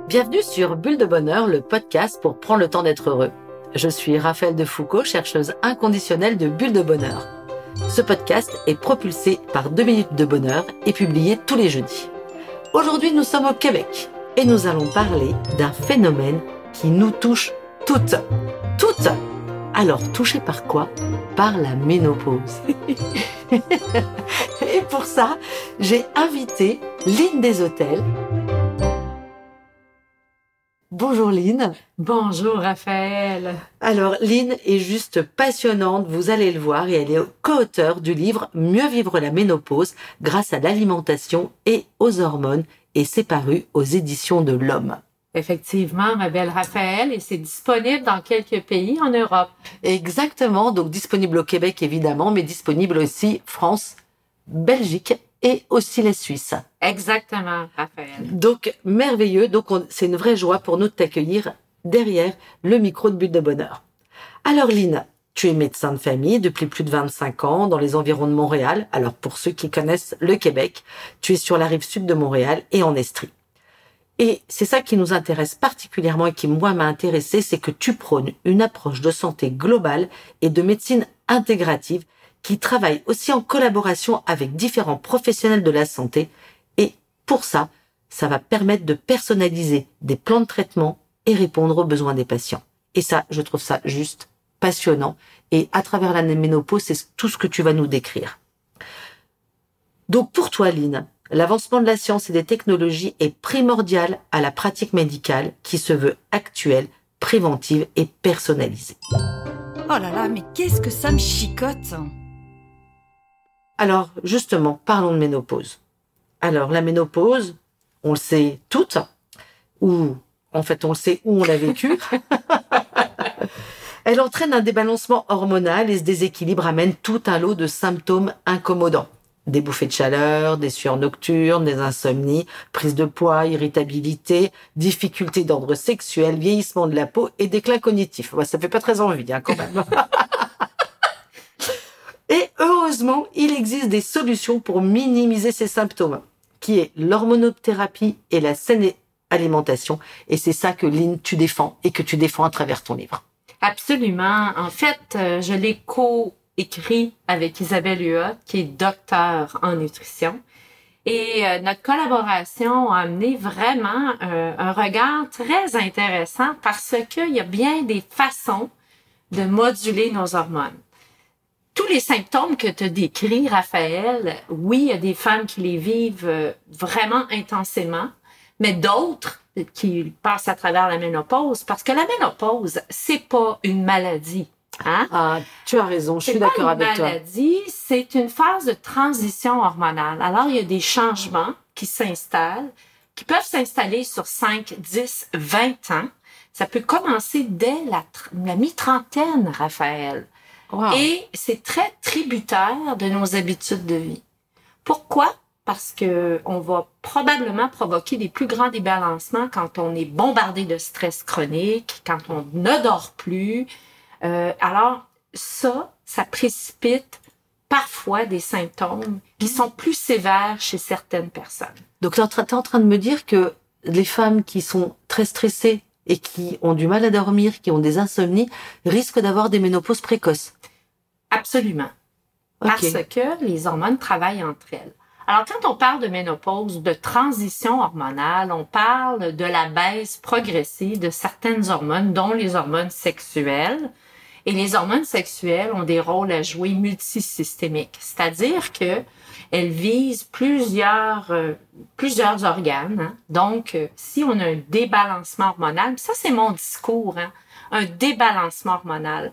Bienvenue sur Bulle de Bonheur, le podcast pour prendre le temps d'être heureux. Je suis Raphaël Defoucault, chercheuse inconditionnelle de Bulle de Bonheur. Ce podcast est propulsé par 2 minutes de bonheur et publié tous les jeudis. Aujourd'hui, nous sommes au Québec et nous allons parler d'un phénomène qui nous touche toutes. Toutes! Alors, touchées par quoi? Par la ménopause. Et pour ça, j'ai invité Lynn Deshôtels. Bonjour Lynn. Bonjour Raphaël. Alors Lynn est juste passionnante, vous allez le voir, et elle est co-auteure du livre Mieux vivre la ménopause grâce à l'alimentation et aux hormones, et c'est paru aux éditions de l'Homme. Effectivement, ma belle Raphaël, et c'est disponible dans quelques pays en Europe. Exactement, donc disponible au Québec évidemment, mais disponible aussi France, Belgique et aussi la Suisse. Exactement, Raphaël. Donc merveilleux, donc c'est une vraie joie pour nous de t'accueillir derrière le micro de Bulle de Bonheur. Alors Lynn, tu es médecin de famille depuis plus de 25 ans dans les environs de Montréal. Alors pour ceux qui connaissent le Québec, tu es sur la rive sud de Montréal et en Estrie. Et c'est ça qui nous intéresse particulièrement et qui, moi, m'a intéressé, c'est que tu prônes une approche de santé globale et de médecine intégrative qui travaille aussi en collaboration avec différents professionnels de la santé. Et pour ça, ça va permettre de personnaliser des plans de traitement et répondre aux besoins des patients. Et ça, je trouve ça juste passionnant. Et à travers la ménopause, c'est tout ce que tu vas nous décrire. Donc pour toi, Lynn, l'avancement de la science et des technologies est primordial à la pratique médicale qui se veut actuelle, préventive et personnalisée. Oh là là, mais qu'est-ce que ça me chicote! Alors, justement, parlons de ménopause. Alors, la ménopause, on le sait toutes, ou en fait, on le sait où on l'a vécu. Elle entraîne un débalancement hormonal et ce déséquilibre amène tout un lot de symptômes incommodants. Des bouffées de chaleur, des sueurs nocturnes, des insomnies, prise de poids, irritabilité, difficultés d'ordre sexuel, vieillissement de la peau et déclin cognitif. Ouais, ça fait pas très envie, quand même. Et heureusement, il existe des solutions pour minimiser ces symptômes, qui est l'hormonothérapie et la saine alimentation. Et c'est ça que Lynn, tu défends et que tu défends à travers ton livre. Absolument. En fait, je l'ai écrit avec Isabelle Huot, qui est docteure en nutrition. Et notre collaboration a amené vraiment un regard très intéressant parce qu'il y a bien des façons de moduler nos hormones. Tous les symptômes que tu décris, Raphaël, oui, il y a des femmes qui les vivent vraiment intensément, mais d'autres qui passent à travers la ménopause, parce que la ménopause, c'est pas une maladie. Hein? Ah, tu as raison, je suis d'accord avec toi. C'est pas une maladie, c'est une phase de transition hormonale. Alors, il y a des changements qui s'installent, qui peuvent s'installer sur 5, 10, 20 ans. Ça peut commencer dès la mi-trentaine, Raphaël. Wow. Et c'est très tributaire de nos habitudes de vie. Pourquoi? Parce que on va probablement provoquer des plus grands débalancements quand on est bombardé de stress chronique, quand on ne dort plus. Alors, ça précipite parfois des symptômes qui sont plus sévères chez certaines personnes. Donc, tu es en train de me dire que les femmes qui sont très stressées et qui ont du mal à dormir, qui ont des insomnies, risquent d'avoir des ménopauses précoces. Absolument. Okay. Parce que les hormones travaillent entre elles. Alors, quand on parle de ménopause, de transition hormonale, on parle de la baisse progressive de certaines hormones, dont les hormones sexuelles. Et les hormones sexuelles ont des rôles à jouer multisystémiques, c'est-à-dire que elles visent plusieurs organes. Hein. Donc, si on a un débalancement hormonal, ça c'est mon discours, hein, un débalancement hormonal.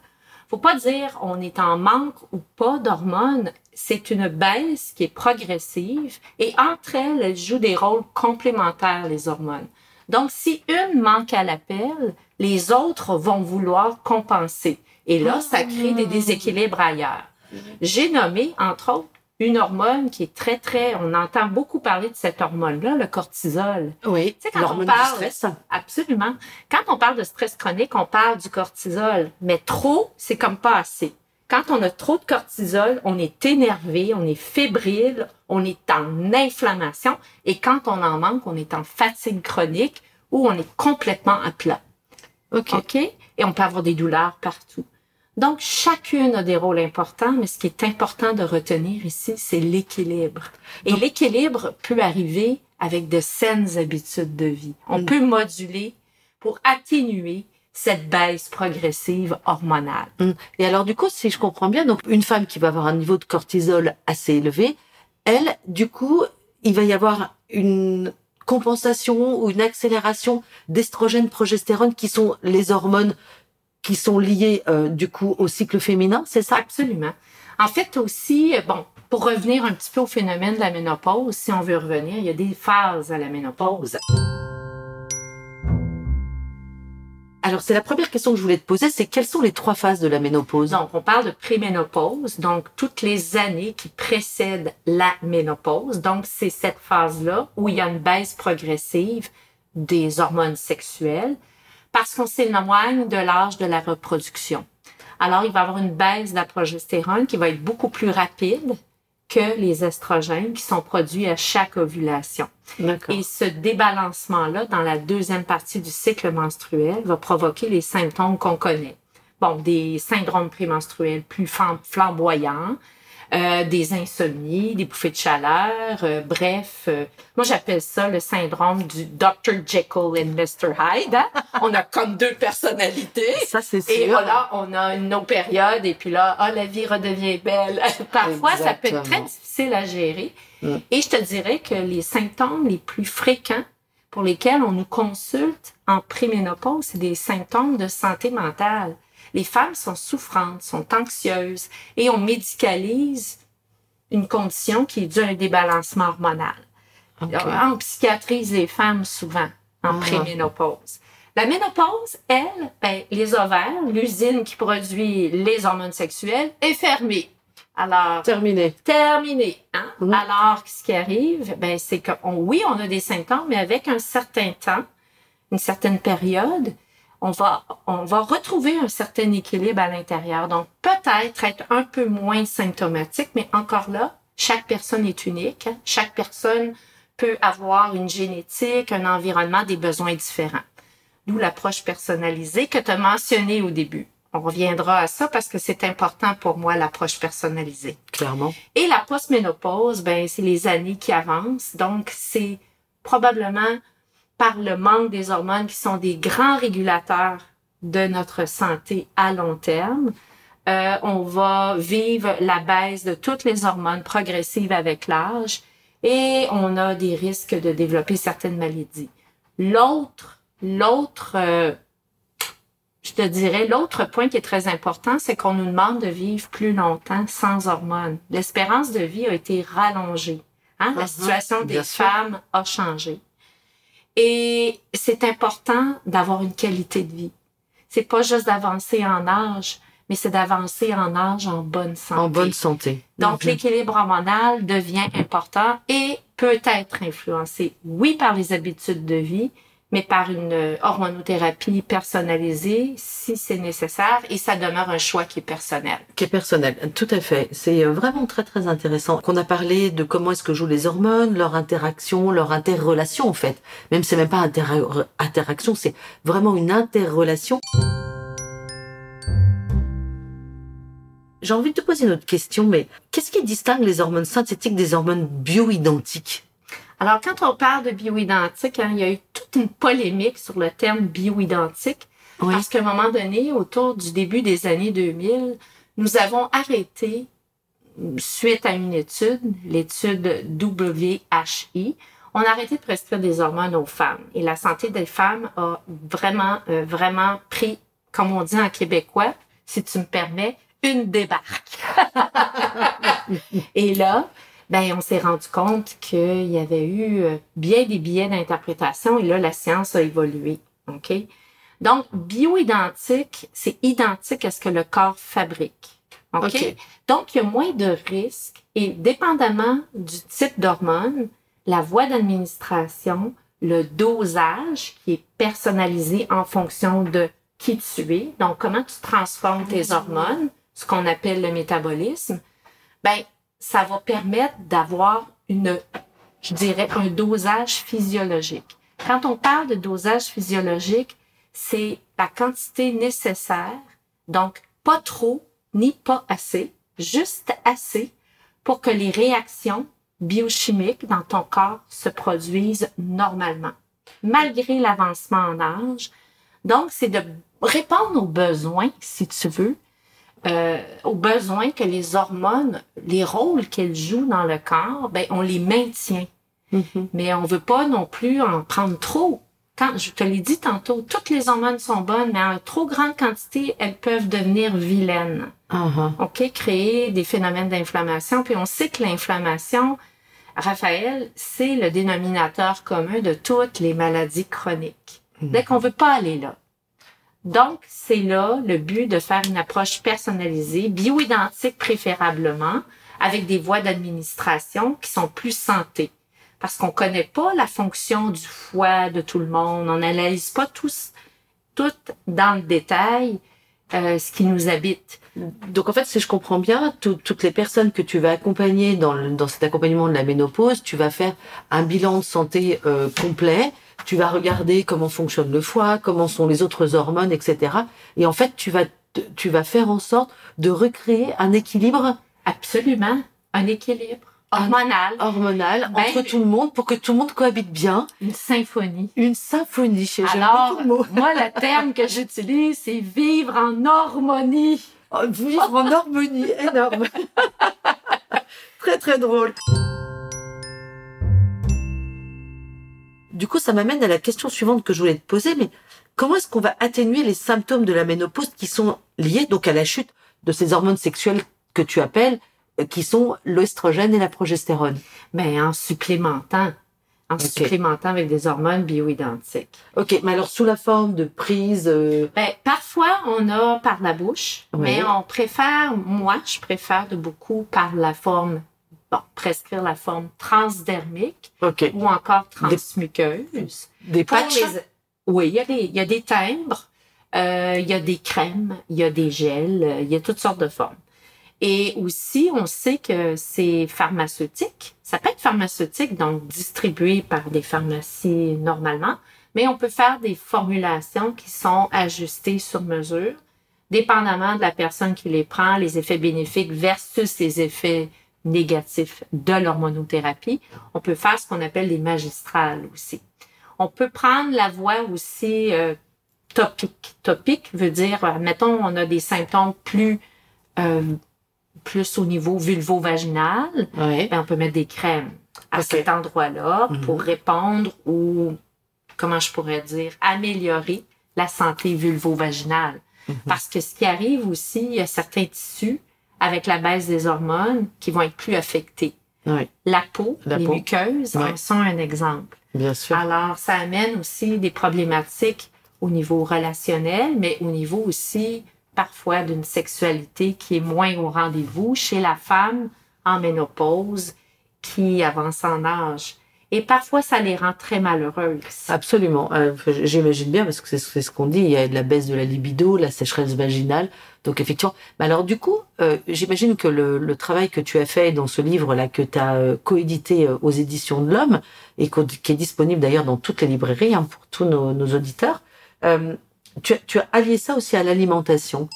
Faut pas dire on est en manque ou pas d'hormones, c'est une baisse qui est progressive et entre elles, elles jouent des rôles complémentaires, les hormones. Donc, si une manque à l'appel, les autres vont vouloir compenser. Et là, ça crée des déséquilibres ailleurs. J'ai nommé, entre autres, une hormone qui est très, on entend beaucoup parler de cette hormone-là, le cortisol. Oui, tu sais, quand l'hormone on parle, du stress. Absolument. Quand on parle de stress chronique, on parle du cortisol. Mais trop, c'est comme pas assez. Quand on a trop de cortisol, on est énervé, on est fébrile, on est en inflammation. Et quand on en manque, on est en fatigue chronique ou on est complètement à plat. OK? Et on peut avoir des douleurs partout. Donc, chacune a des rôles importants, mais ce qui est important de retenir ici, c'est l'équilibre. Et l'équilibre peut arriver avec de saines habitudes de vie. On peut moduler pour atténuer cette baisse progressive hormonale. Et alors, du coup, si je comprends bien, donc une femme qui va avoir un niveau de cortisol assez élevé, elle, du coup, il va y avoir une compensation ou une accélération d'estrogène, progestérone, qui sont les hormones qui sont liées, du coup, au cycle féminin, c'est ça? Absolument. En fait, aussi, pour revenir un petit peu au phénomène de la ménopause, si on veut revenir, il y a des phases à la ménopause. Alors, c'est la première question que je voulais te poser, c'est quelles sont les 3 phases de la ménopause? Donc, on parle de préménopause, donc toutes les années qui précèdent la ménopause. Donc, c'est cette phase-là où il y a une baisse progressive des hormones sexuelles parce qu'on s'éloigne de l'âge de la reproduction. Alors, il va y avoir une baisse de la progestérone qui va être beaucoup plus rapide que les estrogènes qui sont produits à chaque ovulation. D'accord. Et ce débalancement-là, dans la deuxième partie du cycle menstruel, va provoquer les symptômes qu'on connaît. Bon, des syndromes prémenstruels plus flamboyants, des insomnies, des bouffées de chaleur, moi j'appelle ça le syndrome du Dr. Jekyll and Mr. Hyde. Hein? On a comme 2 personnalités. Ça, c'est sûr. Et voilà, on a nos périodes et puis là, la vie redevient belle. Parfois, Exactement. ça peut être très difficile à gérer. Et je te dirais que les symptômes les plus fréquents pour lesquels on nous consulte en préménopause, c'est des symptômes de santé mentale. Les femmes sont souffrantes, sont anxieuses et on médicalise une condition qui est due à un débalancement hormonal. Okay. On psychiatrise les femmes souvent en préménopause. La ménopause, elle, les ovaires, l'usine qui produit les hormones sexuelles est fermée. Alors, Terminé. Hein? Alors, ce qui arrive, c'est que on a des symptômes, mais avec un certain temps, une certaine période, on va retrouver un certain équilibre à l'intérieur. Donc, peut-être être un peu moins symptomatique, mais encore là, chaque personne est unique. Hein? Chaque personne peut avoir une génétique, un environnement, des besoins différents. D'où l'approche personnalisée que tu as mentionnée au début. On reviendra à ça parce que c'est important pour moi, l'approche personnalisée. Clairement. Et la postménopause, c'est les années qui avancent. Donc, c'est probablement par le manque des hormones qui sont des grands régulateurs de notre santé à long terme. On va vivre la baisse de toutes les hormones progressives avec l'âge et on a des risques de développer certaines maladies. L'autre point qui est très important, c'est qu'on nous demande de vivre plus longtemps sans hormones. L'espérance de vie a été rallongée. Hein? La situation des femmes a changé. Et c'est important d'avoir une qualité de vie. C'est pas juste d'avancer en âge, mais c'est d'avancer en âge en bonne santé. En bonne santé. Donc, l'équilibre hormonal devient important et peut être influencé, oui, par les habitudes de vie, mais par une hormonothérapie personnalisée si c'est nécessaire et ça demeure un choix qui est personnel. Qui est personnel, tout à fait. C'est vraiment très très intéressant qu'on a parlé de comment est-ce que jouent les hormones, leur interaction, leur interrelation en fait. Même c'est même pas interaction, c'est vraiment une interrelation. J'ai envie de te poser une autre question, mais qu'est-ce qui distingue les hormones synthétiques des hormones bioidentiques? Alors, quand on parle de bioidentique, il y a eu toute une polémique sur le terme bioidentique, parce qu'à un moment donné, autour du début des années 2000, nous avons arrêté, suite à une étude, l'étude WHI, on a arrêté de prescrire des hormones aux femmes. Et la santé des femmes a vraiment pris, comme on dit en québécois, si tu me permets, une débarque. Et là, on s'est rendu compte qu'il y avait eu bien des biais d'interprétation et là, la science a évolué. OK? Donc, bioidentique, c'est identique à ce que le corps fabrique. OK? Donc, il y a moins de risques et dépendamment du type d'hormone, la voie d'administration, le dosage qui est personnalisé en fonction de qui tu es, donc comment tu transformes tes hormones, ce qu'on appelle le métabolisme, ça va permettre d'avoir un dosage physiologique. Quand on parle de dosage physiologique, c'est la quantité nécessaire, donc pas trop ni pas assez, juste assez pour que les réactions biochimiques dans ton corps se produisent normalement, malgré l'avancement en âge. Donc, c'est de répondre aux besoins, si tu veux, aux besoins que les hormones, les rôles qu'elles jouent dans le corps, ben on les maintient. Mhm. Mais on veut pas non plus en prendre trop. Quand je te l'ai dit tantôt, toutes les hormones sont bonnes, mais en trop grande quantité, elles peuvent devenir vilaines. Uh-huh. OK? Créer des phénomènes d'inflammation. Puis on sait que l'inflammation, Raphaël, c'est le dénominateur commun de toutes les maladies chroniques. Dès qu'on veut pas aller là. Donc, c'est là le but de faire une approche personnalisée, bio-identique préférablement, avec des voies d'administration qui sont plus santé. Parce qu'on connaît pas la fonction du foie de tout le monde. On n'analyse pas tout dans le détail ce qui nous habite. Donc en fait, si je comprends bien, toutes les personnes que tu vas accompagner dans cet accompagnement de la ménopause, tu vas faire un bilan de santé complet. Tu vas regarder comment fonctionne le foie, comment sont les autres hormones, etc. Et en fait, tu vas faire en sorte de recréer un équilibre. Absolument, un équilibre hormonal entre tout le monde pour que tout le monde cohabite bien. Une symphonie. Une symphonie. J'aime Alors, beaucoup le mot. moi, le terme que j'utilise, c'est vivre en harmonie. Oh, vivre en harmonie, énorme. Très, très drôle. Du coup, ça m'amène à la question suivante que je voulais te poser, mais comment est-ce qu'on va atténuer les symptômes de la ménopause qui sont liés donc à la chute de ces hormones sexuelles que tu appelles, qui sont l'œstrogène et la progestérone? Ben, en supplémentant avec des hormones bio-identiques. OK, mais alors sous la forme de prise... Ben, parfois, on a par la bouche, Oui. mais je préfère de beaucoup par la forme, prescrire la forme transdermique OK. ou encore transmuqueuse. Des Pour patchs? Oui, il y a des timbres, il y a des crèmes, il y a des gels, il y a toutes sortes de formes. Et aussi, on sait que c'est pharmaceutique. Ça peut être pharmaceutique, donc distribué par des pharmacies normalement, mais on peut faire des formulations qui sont ajustées sur mesure, dépendamment de la personne qui les prend, les effets bénéfiques versus les effets négatifs de l'hormonothérapie. On peut faire ce qu'on appelle des magistrales aussi. On peut prendre la voie aussi topique. Topique veut dire, mettons, on a des symptômes plus au niveau vulvo-vaginal, Ouais. ben on peut mettre des crèmes à Ok. cet endroit-là pour répondre ou, comment je pourrais dire, améliorer la santé vulvo-vaginale. Parce que ce qui arrive aussi, il y a certains tissus avec la baisse des hormones qui vont être plus affectés. Oui, La peau, La les peau. muqueuses Ouais. en sont un exemple. bien sûr. Alors, ça amène aussi des problématiques au niveau relationnel, mais au niveau aussi parfois d'une sexualité qui est moins au rendez-vous chez la femme en ménopause qui avance en âge. Et parfois, ça les rend très malheureuses. Absolument. J'imagine bien, parce que c'est ce qu'on dit, il y a de la baisse de la libido, la sécheresse vaginale. Donc effectivement. Mais alors du coup, j'imagine que le travail que tu as fait dans ce livre-là, que tu as coédité aux éditions de l'Homme, et qui est disponible d'ailleurs dans toutes les librairies pour tous nos auditeurs, tu as allié ça aussi à l'alimentation.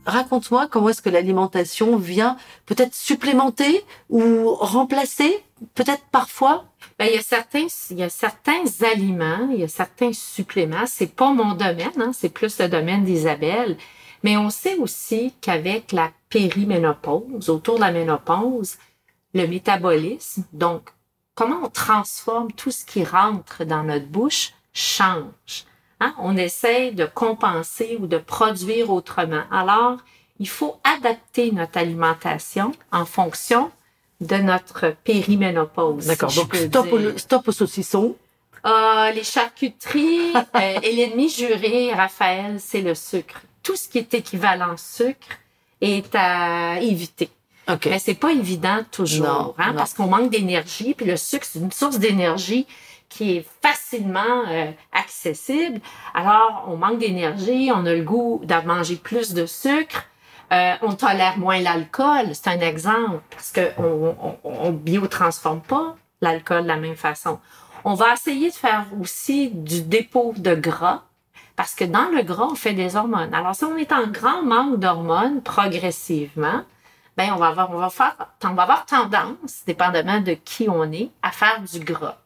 Raconte-moi comment est-ce que l'alimentation vient peut-être supplémenter ou remplacer, peut-être parfois. Ben, il y a certains aliments, il y a certains suppléments. C'est pas mon domaine, c'est plus le domaine d'Isabelle. Mais on sait aussi qu'avec la périménopause, autour de la ménopause, le métabolisme, donc comment on transforme tout ce qui rentre dans notre bouche, change. On essaie de compenser ou de produire autrement. Alors, il faut adapter notre alimentation en fonction de notre périménopause. D'accord, si je donc peux dire. stop au saucisson. Les charcuteries et l'ennemi juré, Raphaël, c'est le sucre. Tout ce qui est équivalent sucre est à éviter. Ok. Mais c'est pas évident toujours, Non. parce qu'on manque d'énergie, puis le sucre, c'est une source d'énergie qui est facilement accessible. Alors, on manque d'énergie, on a le goût de manger plus de sucre, on tolère moins l'alcool, c'est un exemple, parce que on biotransforme pas l'alcool de la même façon. On va essayer de faire aussi du dépôt de gras, parce que dans le gras, on fait des hormones. Alors, si on est en grand manque d'hormones progressivement, ben on va avoir tendance, dépendamment de qui on est, à faire du gras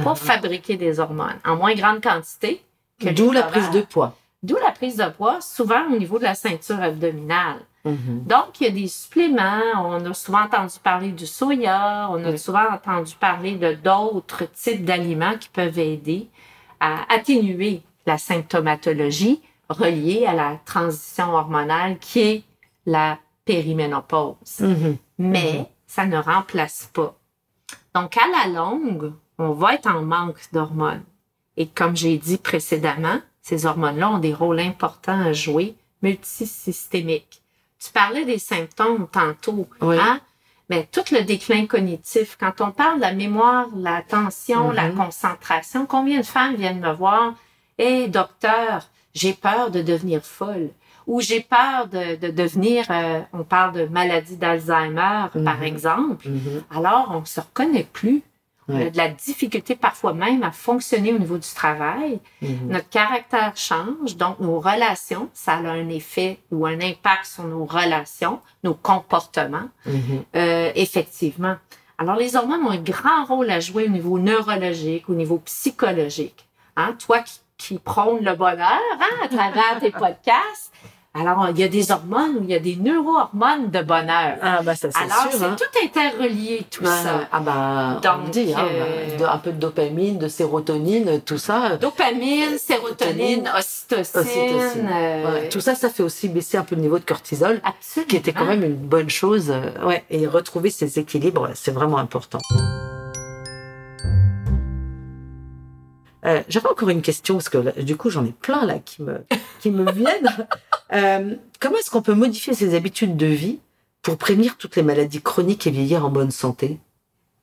pour fabriquer des hormones en moins grande quantité. D'où la prise de poids. D'où la prise de poids, souvent au niveau de la ceinture abdominale. Mm-hmm. Donc, il y a des suppléments. On a souvent entendu parler du soya. On a souvent entendu parler de d'autres types d'aliments qui peuvent aider à atténuer la symptomatologie reliée à la transition hormonale qui est la périménopause. Mm-hmm. Mais ça ne remplace pas. Donc, à la longue, on va être en manque d'hormones. Et comme j'ai dit précédemment, ces hormones-là ont des rôles importants à jouer, multisystémiques. Tu parlais des symptômes tantôt, hein? Mais tout le déclin cognitif, quand on parle de la mémoire, l'attention, la concentration, combien de femmes viennent me voir? Hey, docteur, j'ai peur de devenir folle. Ou j'ai peur de devenir, on parle de maladie d'Alzheimer, par exemple. Alors, on se reconnaît plus. On a de la difficulté parfois même à fonctionner au niveau du travail. Notre caractère change, donc nos relations, ça a un effet ou un impact sur nos relations, nos comportements, effectivement. Alors, les hormones ont un grand rôle à jouer au niveau neurologique, au niveau psychologique. Hein? Toi qui prône le bonheur, à travers tes podcasts. Alors, il y a des hormones ou il y a des neurohormones de bonheur. Ah, bah, ça, c'est alors, sûr. Alors, c'est tout interrelié, tout ça. Ah, bah, donc, on dit, un peu de dopamine, de sérotonine, tout ça. Dopamine, sérotonine, ocytocine. Tout ça, ça fait aussi baisser un peu le niveau de cortisol. Absolument. Qui était quand même une bonne chose. Et retrouver ces équilibres, c'est vraiment important. J'avais encore une question, parce que du coup, j'en ai plein là qui me viennent. Comment est-ce qu'on peut modifier ses habitudes de vie pour prévenir toutes les maladies chroniques et vieillir en bonne santé?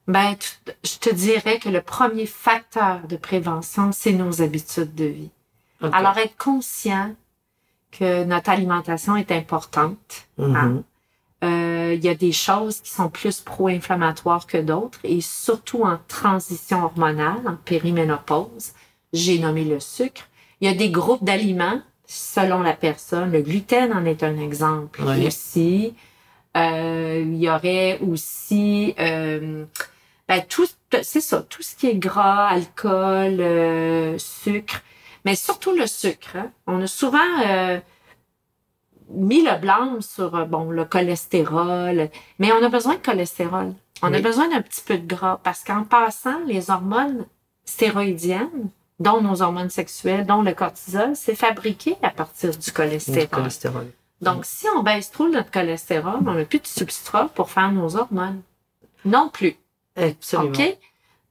Ben, je te dirais que le premier facteur de prévention, c'est nos habitudes de vie. Okay. Alors, être conscient que notre alimentation est importante. Hein? Il y a des choses qui sont plus pro-inflammatoires que d'autres et surtout en transition hormonale, en périménopause. J'ai nommé le sucre. Il y a des groupes d'aliments selon la personne. Le gluten en est un exemple aussi. Il y aurait aussi c'est ça, tout ce qui est gras, alcool, sucre, mais surtout le sucre. Hein. On a souvent mis le blâme sur le cholestérol, mais on a besoin de cholestérol. On a besoin d'un petit peu de gras parce qu'en passant, les hormones stéroïdiennes, dont nos hormones sexuelles, dont le cortisol, c'est fabriqué à partir du cholestérol. Donc, si on baisse trop notre cholestérol, on n'a plus de substrat pour faire nos hormones. Non plus. Absolument. OK?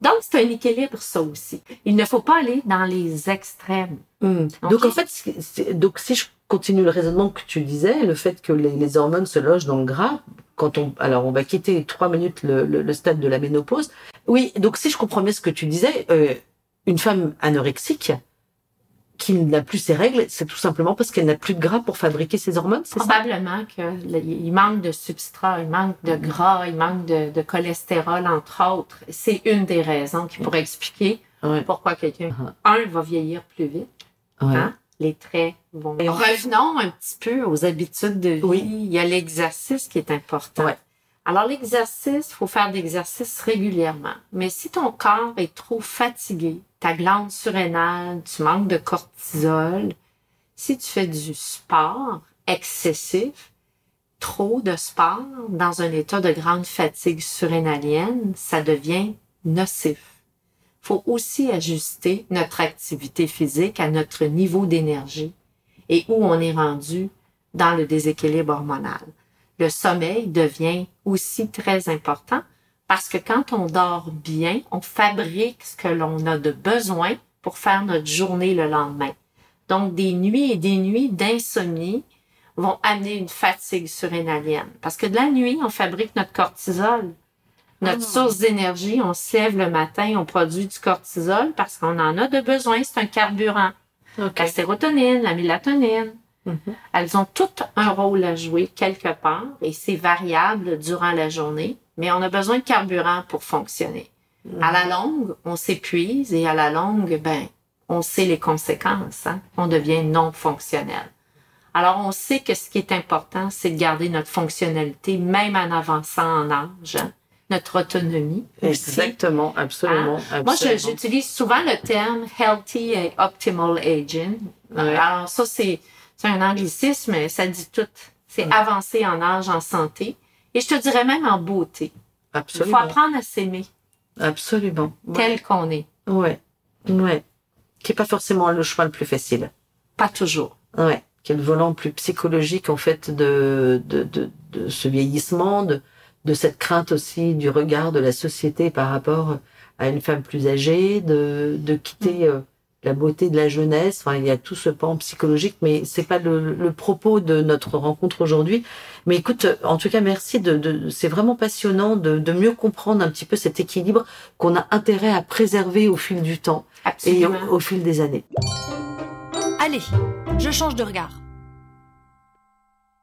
Donc, c'est un équilibre, ça aussi. Il ne faut pas aller dans les extrêmes. Okay? Donc, en fait, si je continue le raisonnement que tu disais, le fait que les hormones se logent dans le gras, alors on va quitter 3 minutes le stade de la ménopause. Oui, donc si je comprends bien ce que tu disais, une femme anorexique qui n'a plus ses règles, c'est tout simplement parce qu'elle n'a plus de gras pour fabriquer ses hormones, c'est ça? Probablement qu'il manque de substrat, il manque de gras, il manque de cholestérol, entre autres. C'est une des raisons qui pourrait expliquer pourquoi quelqu'un, va vieillir plus vite. Hein? Les traits vont... Revenons un petit peu aux habitudes de vie. Il y a l'exercice qui est important. Alors, l'exercice, il faut faire de l'exercice régulièrement. Mais si ton corps est trop fatigué, ta glande surrénale, tu manques de cortisol, si tu fais du sport excessif, trop de sport, dans un état de grande fatigue surrénalienne, ça devient nocif. Il faut aussi ajuster notre activité physique à notre niveau d'énergie et où on est rendu dans le déséquilibre hormonal. Le sommeil devient aussi très important parce que quand on dort bien, on fabrique ce que l'on a de besoin pour faire notre journée le lendemain. Donc, des nuits et des nuits d'insomnie vont amener une fatigue surrénalienne. Parce que de la nuit, on fabrique notre cortisol. Notre source d'énergie, on se lève le matin, on produit du cortisol parce qu'on en a de besoin. C'est un carburant. La sérotonine, la mélatonine. Elles ont toutes un rôle à jouer quelque part et c'est variable durant la journée, mais on a besoin de carburant pour fonctionner. À la longue, on s'épuise et à la longue, on sait les conséquences. Hein? On devient non fonctionnel. Alors, on sait que ce qui est important, c'est de garder notre fonctionnalité, même en avançant en âge, hein? Notre autonomie. Exactement, absolument. Hein? Moi, j'utilise souvent le terme « healthy et optimal aging ». Alors, ça, c'est un anglicisme, mais ça dit tout. C'est avancer en âge, en santé. Et je te dirais même en beauté. Absolument. Il faut apprendre à s'aimer. Absolument. Tel qu'on est. Ouais. Qui est pas forcément le choix le plus facile. Pas toujours. Ouais. Qui est le volant plus psychologique, en fait, de ce vieillissement, de cette crainte aussi du regard de la société par rapport à une femme plus âgée, de quitter la beauté de la jeunesse. Enfin, il y a tout ce pan psychologique, mais c'est pas le propos de notre rencontre aujourd'hui. Mais écoute, en tout cas, merci c'est vraiment passionnant de mieux comprendre un petit peu cet équilibre qu'on a intérêt à préserver au fil du temps. Absolument. Et au fil des années. Allez, je change de regard.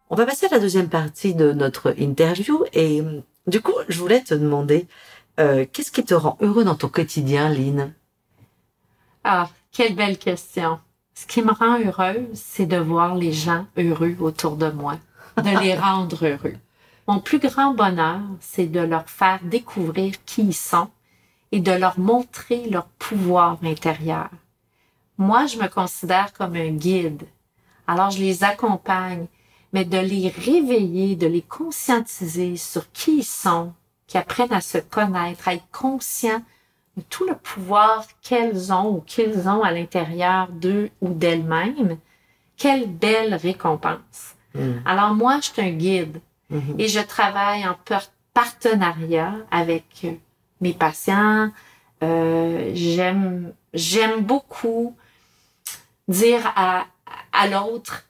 On va passer à la deuxième partie de notre interview et du coup, je voulais te demander qu'est-ce qui te rend heureux dans ton quotidien, Lynn? Ah, quelle belle question. Ce qui me rend heureuse, c'est de voir les gens heureux autour de moi, de les rendre heureux. Mon plus grand bonheur, c'est de leur faire découvrir qui ils sont et de leur montrer leur pouvoir intérieur. Moi, je me considère comme un guide. Alors, je les accompagne, mais de les réveiller, de les conscientiser sur qui ils sont, qu'ils apprennent à se connaître, à être conscients de tout le pouvoir qu'elles ont ou qu'ils ont à l'intérieur d'eux ou d'elles-mêmes. Quelle belle récompense! Alors moi, je suis un guide et je travaille en partenariat avec mes patients. J'aime beaucoup dire à l'autre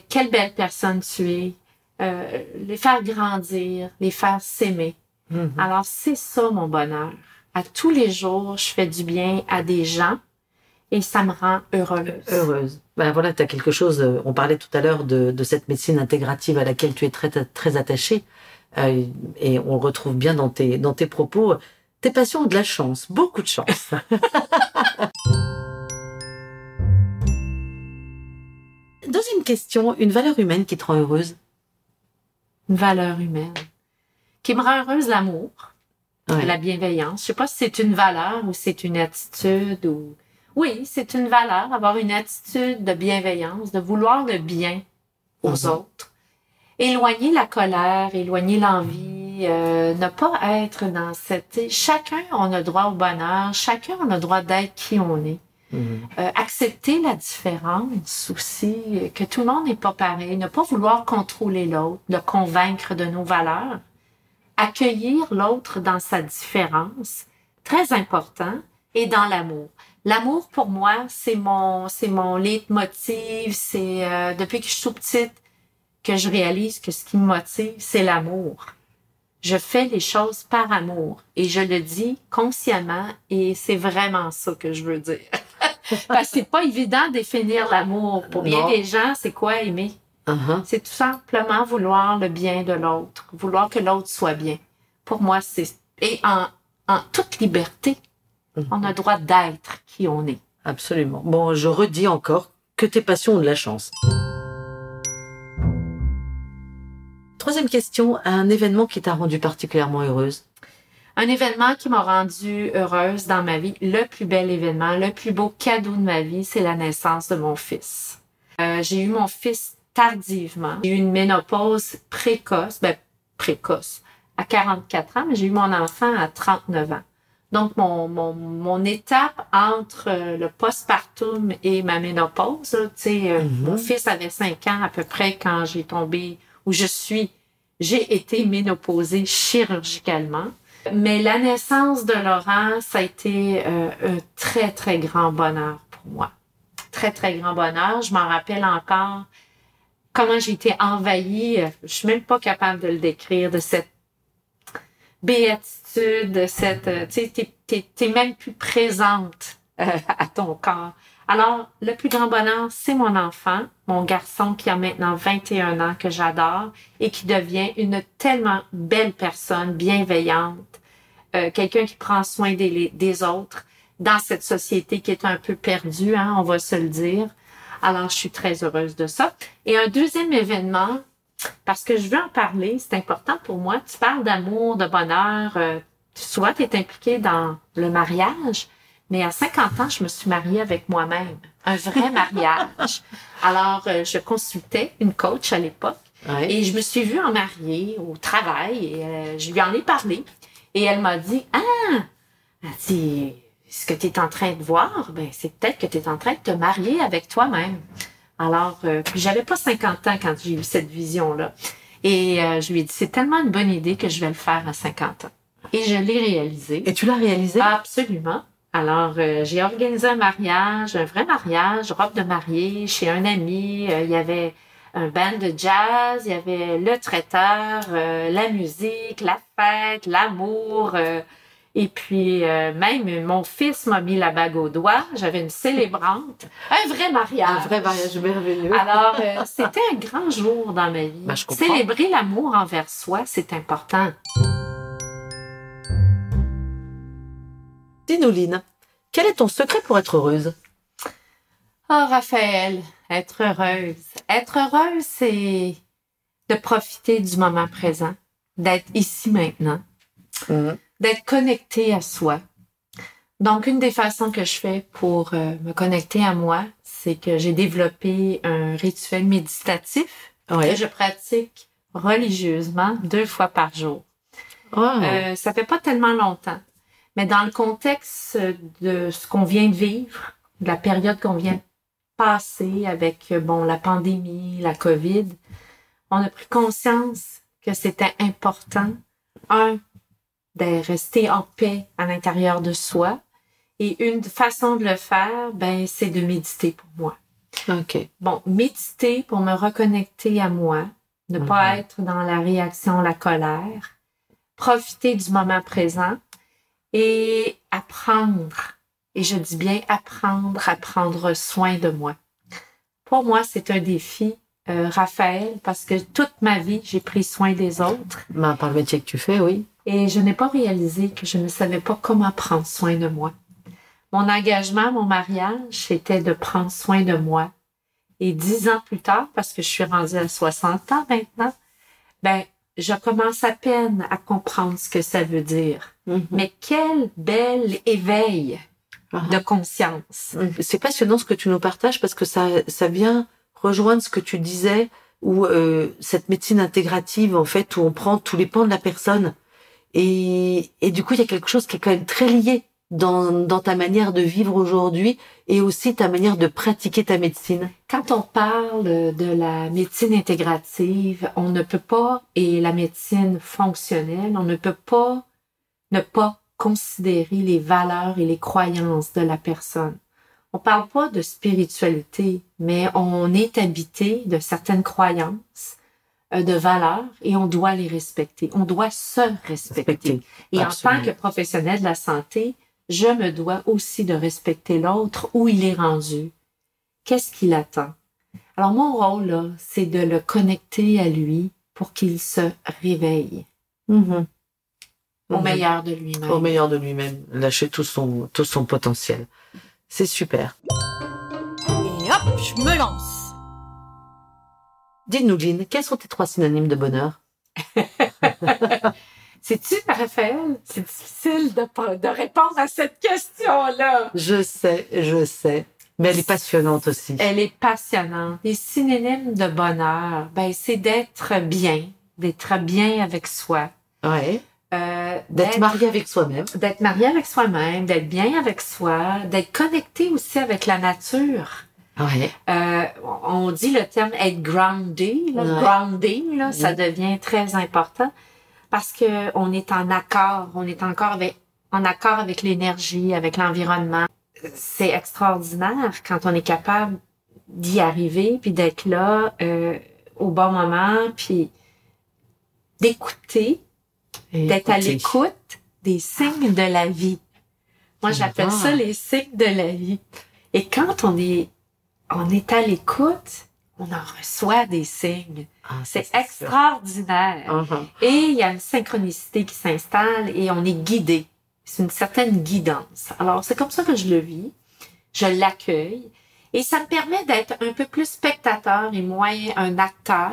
quelle belle personne tu es, les faire grandir, les faire s'aimer. Alors, c'est ça mon bonheur. À tous les jours, je fais du bien à des gens et ça me rend heureuse. Ben voilà, tu as quelque chose, on parlait tout à l'heure de cette médecine intégrative à laquelle tu es très, très attachée et on le retrouve bien dans tes propos. Tes patients ont de la chance, beaucoup de chance. Deuxième question, une valeur humaine qui te rend heureuse? Une valeur humaine. Qui me rend heureuse, l'amour, la bienveillance. Je sais pas si c'est une valeur ou c'est une attitude ou... Oui, c'est une valeur, avoir une attitude de bienveillance, de vouloir le bien aux autres. Éloigner la colère, éloigner l'envie, ne pas être dans cette... Chacun on a droit au bonheur, chacun on a droit d'être qui on est. Accepter la différence aussi, que tout le monde n'est pas pareil, ne pas vouloir contrôler l'autre, le convaincre de nos valeurs, accueillir l'autre dans sa différence, très important, et dans l'amour. L'amour pour moi, c'est mon leitmotiv, c'est depuis que je suis toute petite que je réalise que ce qui me motive, c'est l'amour. Je fais les choses par amour et je le dis consciemment et c'est vraiment ça que je veux dire. Parce que c'est pas évident de définir l'amour. Pour bien des gens, c'est quoi aimer? C'est tout simplement vouloir le bien de l'autre, vouloir que l'autre soit bien. Pour moi, c'est... Et en toute liberté, on a le droit d'être qui on est. Absolument. Bon, je redis encore que tes patients ont de la chance. Troisième question, un événement qui t'a rendu particulièrement heureuse? Un événement qui m'a rendue heureuse dans ma vie, le plus bel événement, le plus beau cadeau de ma vie, c'est la naissance de mon fils. J'ai eu mon fils tardivement. J'ai eu une ménopause précoce, à 44 ans, mais j'ai eu mon enfant à 39 ans. Donc, mon étape entre le postpartum et ma ménopause, tu sais, mon fils avait 5 ans à peu près quand j'ai tombé, j'ai été ménopausée chirurgicalement. Mais la naissance de Laurent, ça a été un très, très grand bonheur pour moi. Très, très grand bonheur. Je m'en rappelle encore comment j'ai été envahie. Je suis même pas capable de le décrire, de cette béatitude, de cette... tu sais, t'es même plus présente à ton corps. Alors, le plus grand bonheur, c'est mon enfant, mon garçon qui a maintenant 21 ans, que j'adore, et qui devient une tellement belle personne, bienveillante, quelqu'un qui prend soin des autres dans cette société qui est un peu perdue, hein, on va se le dire. Alors, je suis très heureuse de ça. Et un deuxième événement, parce que je veux en parler, c'est important pour moi. Tu parles d'amour, de bonheur. Souvent, tu es impliquée dans le mariage. Mais à 50 ans, je me suis mariée avec moi-même. Un vrai mariage. Alors, je consultais une coach à l'époque. Ouais. Et je me suis vue en mariée au travail. Et je lui en ai parlé. Et elle m'a dit, elle dit, ce que tu es en train de voir, ben c'est peut-être que tu es en train de te marier avec toi-même. Alors, puis j'avais pas 50 ans quand j'ai eu cette vision-là. Et je lui ai dit, c'est tellement une bonne idée que je vais le faire à 50 ans. Et je l'ai réalisé. Et tu l'as réalisé? Absolument. Alors, j'ai organisé un mariage, un vrai mariage, robe de mariée, chez un ami. Il y avait un band de jazz, il y avait le traiteur, la musique, la fête, l'amour. Et puis, même mon fils m'a mis la bague au doigt. J'avais une célébrante. Un vrai mariage. Un vrai mariage merveilleux. Alors, c'était un grand jour dans ma vie. Ben, je comprends. Célébrer l'amour envers soi, c'est important. Dis-nous, Lynn, quel est ton secret pour être heureuse? Oh, Raphaël, être heureuse. Être heureuse, c'est de profiter du moment présent, d'être ici maintenant, d'être connecté à soi. Donc, une des façons que je fais pour me connecter à moi, c'est que j'ai développé un rituel méditatif que je pratique religieusement 2 fois par jour. Oh. Ça fait pas tellement longtemps, mais dans le contexte de ce qu'on vient de vivre, de la période qu'on vient de passer avec la pandémie, la COVID, on a pris conscience que c'était important, de rester en paix à l'intérieur de soi. Et une façon de le faire, c'est de méditer pour moi. OK. Bon, méditer pour me reconnecter à moi, ne pas être dans la réaction, la colère, profiter du moment présent et apprendre. Et je dis bien apprendre à prendre soin de moi. Pour moi, c'est un défi, Raphaël, parce que toute ma vie, j'ai pris soin des autres. Par le métier que tu fais, oui. Et je n'ai pas réalisé que je ne savais pas comment prendre soin de moi. Mon engagement, mon mariage, c'était de prendre soin de moi. Et 10 ans plus tard, parce que je suis rendue à 60 ans maintenant, je commence à peine à comprendre ce que ça veut dire. Mais quel bel éveil de conscience. C'est passionnant ce que tu nous partages parce que ça vient rejoindre ce que tu disais où cette médecine intégrative, en fait, où on prend tous les pans de la personne. Et du coup, il y a quelque chose qui est quand même très lié dans ta manière de vivre aujourd'hui et aussi ta manière de pratiquer ta médecine. Quand on parle de la médecine intégrative, on ne peut pas, et la médecine fonctionnelle, on ne peut pas ne pas considérer les valeurs et les croyances de la personne. On parle pas de spiritualité, mais on est habité de certaines croyances, de valeurs, et on doit les respecter. On doit se respecter. Et absolument. En tant que professionnel de la santé, je me dois aussi de respecter l'autre où il est rendu. Qu'est-ce qu'il attend? Alors, mon rôle, là, c'est de le connecter à lui pour qu'il se réveille. Au meilleur de lui-même. Au meilleur de lui-même. Lâcher tout son potentiel. C'est super. Et hop, je me lance. Dis-nous, Lynn, quels sont tes 3 synonymes de bonheur? Sais-tu, Raphaël, c'est difficile de répondre à cette question-là. Je sais. Mais elle est passionnante aussi. Elle est passionnante. Les synonymes de bonheur, c'est d'être bien avec soi. Ouais. D'être marié avec soi-même. D'être marié avec soi-même, d'être bien avec soi, d'être connecté aussi avec la nature. Ouais. On dit le terme être groundé, grounding, là, ça devient très important parce que on est en accord, en accord avec l'énergie, avec l'environnement. C'est extraordinaire quand on est capable d'y arriver puis d'être là au bon moment puis d'écouter. D'être à l'écoute des signes de la vie. Moi, j'appelle ça les signes de la vie. Et quand on est à l'écoute, on en reçoit des signes. C'est sûr. extraordinaire. Uh-huh. Et il y a une synchronicité qui s'installe et on est guidé. C'est une certaine guidance. Alors, c'est comme ça que je le vis. Je l'accueille. Et ça me permet d'être un peu plus spectateur et moins un acteur.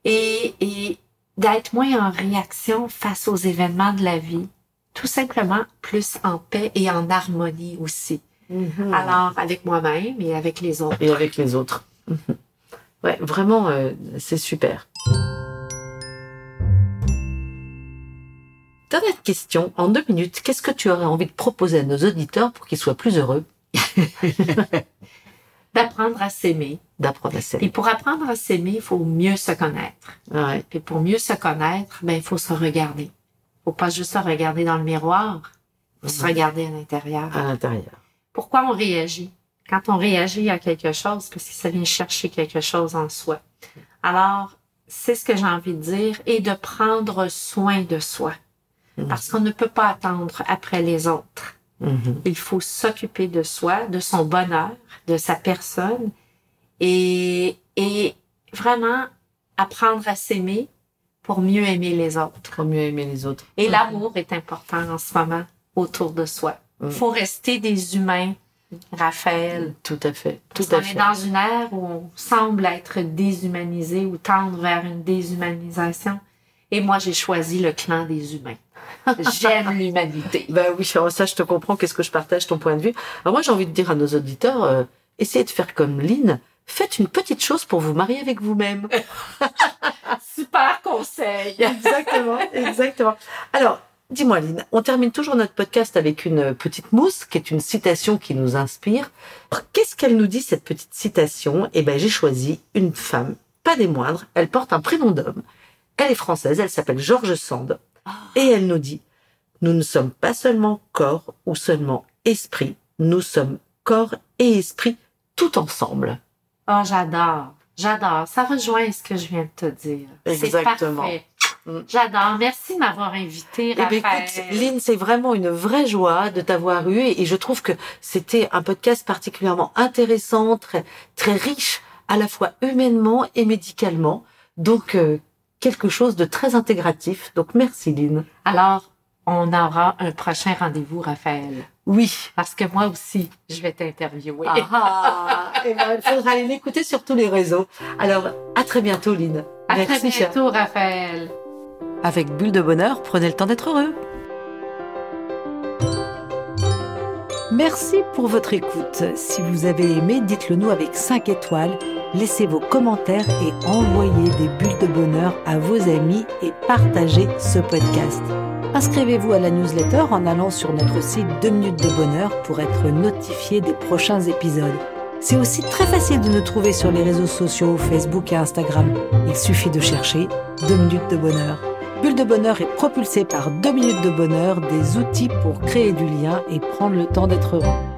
Et d'être moins en réaction face aux événements de la vie. Tout simplement plus en paix et en harmonie aussi. Mm-hmm. Alors, avec moi-même et avec les autres. Et avec les autres. Mm-hmm. Ouais, vraiment, c'est super. Dernière question, en 2 minutes, qu'est-ce que tu aurais envie de proposer à nos auditeurs pour qu'ils soient plus heureux? D'apprendre à s'aimer. D'apprendre à s'aimer. Et pour apprendre à s'aimer, il faut mieux se connaître. Ouais. Et pour mieux se connaître, il faut se regarder. Faut pas juste se regarder dans le miroir, faut se regarder à l'intérieur. À l'intérieur. Pourquoi on réagit? Quand on réagit à quelque chose, parce que ça vient chercher quelque chose en soi. Alors, c'est ce que j'ai envie de dire, et de prendre soin de soi. Parce qu'on ne peut pas attendre après les autres. Mm-hmm. Il faut s'occuper de soi, de son bonheur, de sa personne, et vraiment apprendre à s'aimer pour mieux aimer les autres. Pour mieux aimer les autres. Et l'amour est important en ce moment autour de soi. Il faut rester des humains, Raphaël. Tout à fait. Tout Parce à qu'on est fait. dans une ère où on semble être déshumanisé ou tendre vers une déshumanisation. Et moi, j'ai choisi le clan des humains. J'aime l'humanité. Ben oui, ça je te comprends, qu'est-ce que je partage ton point de vue. Alors moi j'ai envie de dire à nos auditeurs, essayez de faire comme Lynn, faites une petite chose pour vous marier avec vous-même. Super conseil. Exactement, exactement. Alors, dis-moi Lynn, on termine toujours notre podcast avec une petite mousse, qui est une citation qui nous inspire. Alors, qu'est-ce qu'elle nous dit cette petite citation? Eh ben j'ai choisi une femme, pas des moindres, elle porte un prénom d'homme. Elle est française, elle s'appelle George Sand. Et elle nous dit, nous ne sommes pas seulement corps ou seulement esprit, nous sommes corps et esprit tout ensemble. Oh, j'adore. J'adore. Ça rejoint ce que je viens de te dire. Exactement. C'est parfait. J'adore. Merci de m'avoir invité, Raphaël. Eh bien, écoute, Lynn, c'est vraiment une vraie joie de t'avoir eu et je trouve que c'était un podcast particulièrement intéressant, très, très riche, à la fois humainement et médicalement. Donc, quelque chose de très intégratif. Donc, merci, Lynn. Alors, on aura un prochain rendez-vous, Raphaël. Oui. Parce que moi aussi, je vais t'interviewer. Et ben, il faudra aller l'écouter sur tous les réseaux. Alors, à très bientôt, Lynn. À Merci, très bientôt, Raphaël. Avec Bulle de Bonheur, prenez le temps d'être heureux. Merci pour votre écoute. Si vous avez aimé, dites-le nous avec 5 étoiles. Laissez vos commentaires et envoyez des bulles de bonheur à vos amis et partagez ce podcast. Inscrivez-vous à la newsletter en allant sur notre site 2 minutes de bonheur pour être notifié des prochains épisodes. C'est aussi très facile de nous trouver sur les réseaux sociaux, Facebook et Instagram. Il suffit de chercher 2 minutes de bonheur. Bulle de bonheur est propulsée par 2 minutes de bonheur, des outils pour créer du lien et prendre le temps d'être heureux.